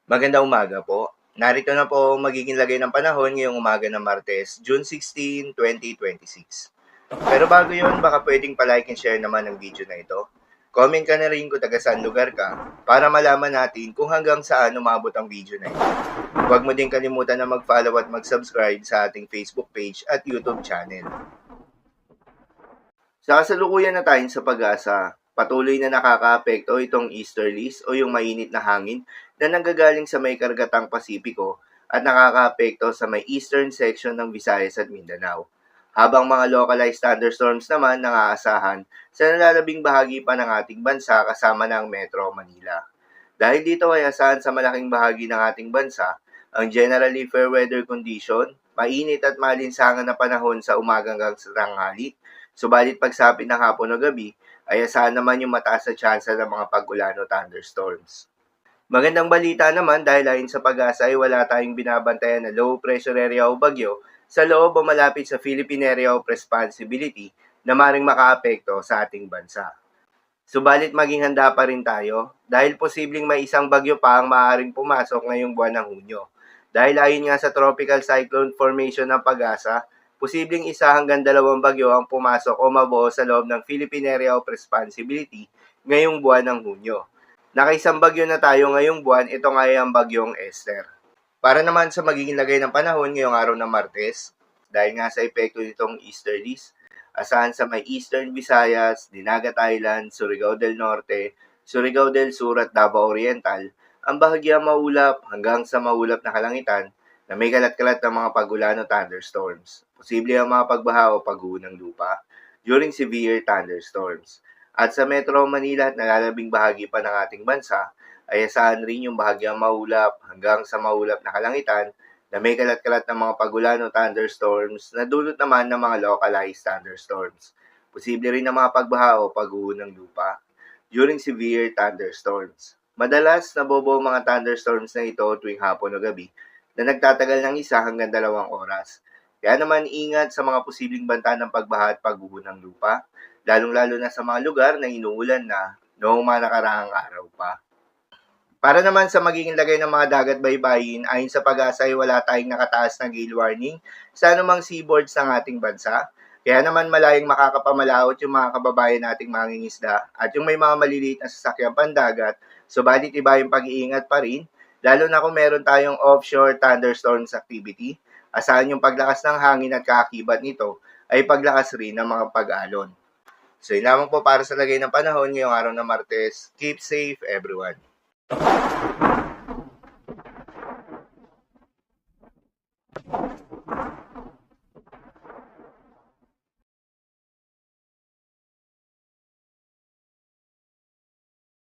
Magandang umaga po. Narito na po ang magiging lagay ng panahon ngayong umaga ng Martes, June 16, 2026. Pero bago yun, baka pwedeng palike and share naman ang video na ito. Comment ka na rin kung taga saan lugar ka para malaman natin kung hanggang saan umabot ang video na ito. Huwag mo din kalimutan na mag-follow at mag-subscribe sa ating Facebook page at YouTube channel. Sa kasalukuyan na tayo sa pag-asa, patuloy na nakakaapekto itong easterlies o yung mainit na hangin na nanggagaling sa may kargatang Pasipiko at nakakaapekto sa may eastern section ng Visayas at Mindanao. Habang mga localized thunderstorms naman nangaasahan sa nalalabing bahagi pa ng ating bansa kasama ng Metro Manila. Dahil dito ay asahan sa malaking bahagi ng ating bansa ang generally fair weather condition, mainit at malinsangan na panahon sa umaga hanggang sa tanghali. Subalit pagsapit ng hapon o gabi, ay asahan naman yung mataas na tsansa ng mga pag-ulan o thunderstorms. Magandang balita naman dahil ayon sa pag-asa ay wala tayong binabantayan na low pressure area o bagyo sa loob o malapit sa Philippine Area of Responsibility na maring makaapekto sa ating bansa. Subalit maging handa pa rin tayo dahil posibleng may isang bagyo pa ang maaaring pumasok ngayong buwan ng Hunyo. Dahil ayon nga sa Tropical Cyclone Formation ng pag-asa, posibleng 1 hanggang 2 bagyo ang pumasok o mabuo sa loob ng Philippine Area of Responsibility ngayong buwan ng Hunyo. Nakaisang bagyo na tayo ngayong buwan, ito nga ay ang bagyong Esther. Para naman sa magiging lagay ng panahon ngayong araw ng Martes, dahil nga sa epekto nitong easterlies, asahan sa may Eastern Visayas, Dinagat Island, Surigao del Norte, Surigao del Sur at Davao Oriental, ang bahagyang maulap hanggang sa maulap na kalangitan na may kalat-kalat ng mga pag-ulan o thunderstorms. Posible ang mga pagbaha o pagguho ng lupa during severe thunderstorms. At sa Metro Manila at nalalabing bahagi pa ng ating bansa, ay asahan rin yung bahagyang maulap hanggang sa maulap na kalangitan na may kalat-kalat ng mga pag-ulan o thunderstorms na dulot naman ng mga localized thunderstorms. Posible rin ang mga pagbaha o pagguho ng lupa during severe thunderstorms. Madalas nabubuo mga thunderstorms na ito tuwing hapon o gabi na nagtatagal ng 1 hanggang 2 oras. Kaya naman ingat sa mga posibleng banta ng pagbaha at pagguho ng lupa, lalong-lalo na sa mga lugar na inuulan na noong mga nakaraang araw pa. Para naman sa magiging lagay ng mga dagat baybayin, ayon sa pag-asa ay wala tayong nakataas na gale warning sa anumang seaboards ng ating bansa. Kaya naman malayang makakapamalaot yung mga kababayan nating mangingisda at yung may mga maliliit na sasakyang pandagat, subalit iba yung pag-iingat pa rin, lalo na kung meron tayong offshore thunderstorms activity. Asahan yung paglakas ng hangin at kaakibat nito ay paglakas rin ng mga pag-alon. So yun lamang po para sa lagay ng panahon ngayong araw ng Martes. Keep safe everyone.